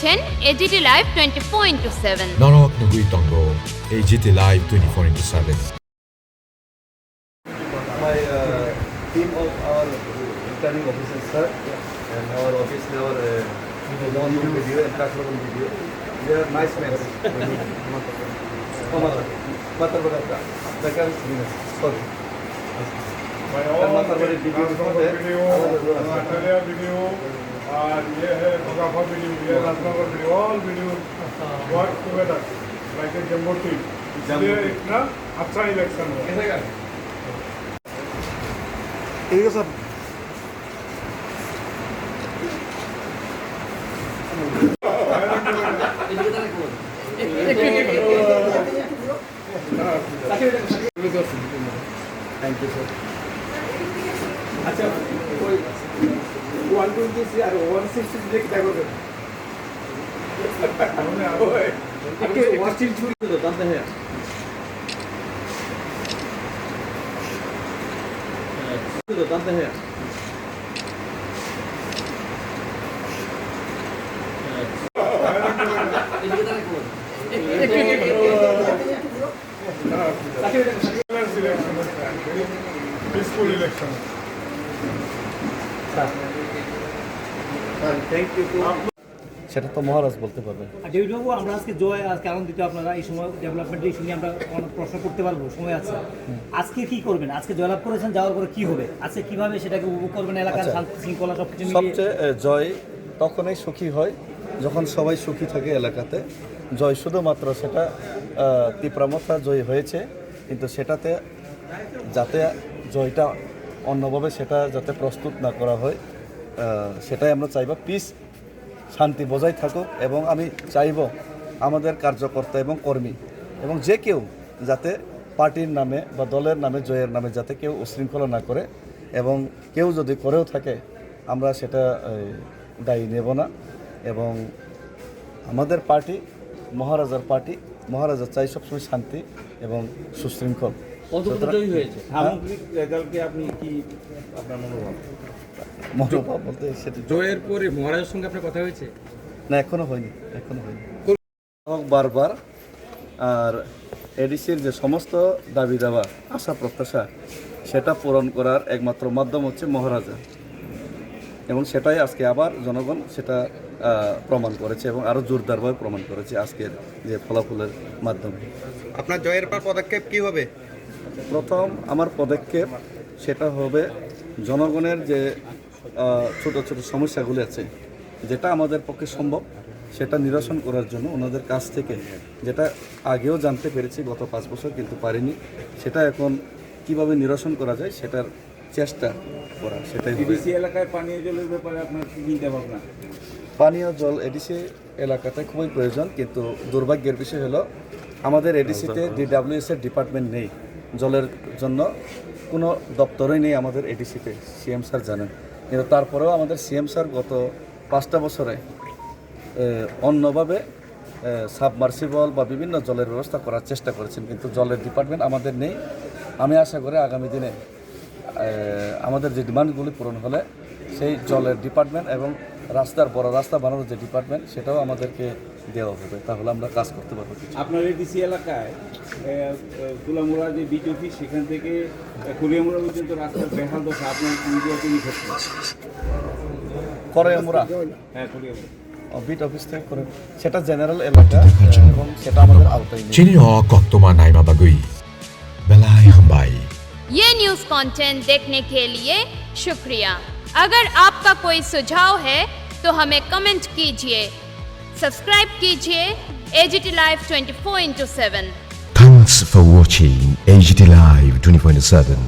দেখছেন AGT Live 24/7। Norok Nugui Tongo, AGT Live 24/7. My team of our returning officers, sir, and our office never monsoon video and classroom video. They are nice men. Sorry. My all video, Australia video, ये है Bhagafar video, ये Ratnagar video, all videos work together like a jumbo team. इसलिए इतना अच्छा election हुआ। ठीक है sir. Thank you sir. अच्छा कोई 120 और 160 लेके देखो सर। आपके वास्टिल छुरी तो जानते हैं। तो जानते हैं। Peaceful election. Thank you. সেটা তো মহারাজ বলতে পারবেন। ডেভিডবাবু, আমরা আজকে জয় আজকে আনন্দিত, আপনারা এই সময় ডেভেলপমেন্ট ইস্যু নিয়ে আমরা প্রশ্ন করতে পারবো, সময় আছে। আজকে কি করবেন? আজকে জয়লাভ করেছেন, যাওয়ার পরে কি হবে? আজকে কিভাবে সেটাকে উপভোগ করবেন? এলাকার শান্তি শৃঙ্খলা সবকিছু মিলিয়ে সবচেয়ে জয় তখনই সুখী হয় যখন সবাই সুখী থাকে এলাকাতে। জয় শুধুমাত্র সেটা তীব্রামথা জয় হয়েছে, কিন্তু সেটাতে যাতে জয়টা অন্যভাবে সেটা যাতে প্রস্তুত না করা হয়, সেটাই আমরা চাইব। পিস শান্তি বজায় থাকুক, এবং আমি চাইব আমাদের কার্যকর্তা এবং কর্মী এবং যে কেউ যাতে পার্টির নামে বা দলের নামে, জয়ের নামে যাতে কেউ উশৃঙ্খলা না করে, এবং কেউ যদি করেও থাকে আমরা সেটা দায়ী নেব না। এবং আমাদের পার্টি মহারাজার পার্টি, মহারাজা চাই সবসময় শান্তি এবং সুশৃঙ্খল। মনোভাব বলতে সেটা জয়ের পরে মহারাজের সঙ্গে আপনার কথা হয়েছে? না, এখনো হয়নি। বারবার আর এডিসির যে সমস্ত দাবি দাবা, আশা প্রত্যাশা, সেটা পূরণ করার একমাত্র মাধ্যম হচ্ছে মহারাজা, এবং সেটাই আজকে আবার জনগণ সেটা প্রমাণ করেছে এবং আরও জোরদারভাবে প্রমাণ করেছে আজকের যে ফলাফলের মাধ্যমে। আপনার জয়ের পর পদক্ষেপ কী হবে? প্রথম আমার পদক্ষেপ সেটা হবে জনগণের যে ছোট ছোট সমস্যাগুলি আছে, যেটা আমাদের পক্ষে সম্ভব সেটা নিরসন করার জন্য ওনাদের কাছ থেকে, যেটা আগেও জানতে পেরেছি গত 5 বছর কিন্তু পারিনি, সেটা এখন কিভাবে নিরসন করা যায় সেটার চেষ্টা করা। সেটাই এডিসি এলাকায় পানীয় জলের ব্যাপারে আপনার কি চিন্তা ভাবনা? পানীয় জল এডিসি এলাকাতে খুবই প্রয়োজন, কিন্তু দুর্ভাগ্যের বিষয় হলো আমাদের এডিসিতে DWS এর ডিপার্টমেন্ট নেই। জলের জন্য কোনো দপ্তরই নেই আমাদের এডিসিতে, সিএম স্যার জানেন। কিন্তু তারপরেও আমাদের সিএম স্যার গত 5টা বছরে অন্যভাবে সাবমার্সিবল বা বিভিন্ন জলের ব্যবস্থা করার চেষ্টা করেছেন, কিন্তু জলের ডিপার্টমেন্ট আমাদের নেই। আমি আশা করি আগামী দিনে আমাদের যে ডিমান্ডগুলি পূরণ হলে সেই জলের ডিপার্টমেন্ট এবং রাস্তার বড় রাস্তা বানানোর যে ডিপার্টমেন্ট সেটাও আমাদেরকে দেওয়া হবে, তাহলে আমরা কাজ করতে পারবো। আপনার এডিসি এলাকায় তুলামুড়া যে বিট অফিস, সেখান থেকে কুলিয়ামুড়া পর্যন্ত রাস্তার বেহাল দশা, আপনার করিয়ামুড়া হ্যাঁ কুলিয়ামুড়া বিট অফিস থেকে করে, সেটা জেনারেল এলাকা এবং সেটা আমাদের আওতায় নেই। Chini ho koktoma naima bagui. Belai hambai. ये न्यूज़ कंटेंट देखने के लिए शुक्रिया। अगर आपका कोई सुझाव है तो हमें कमेंट कीजिए, सब्सक्राइब कीजिए AGT Live 24/7। Thanks for watching AGT Live 24/7.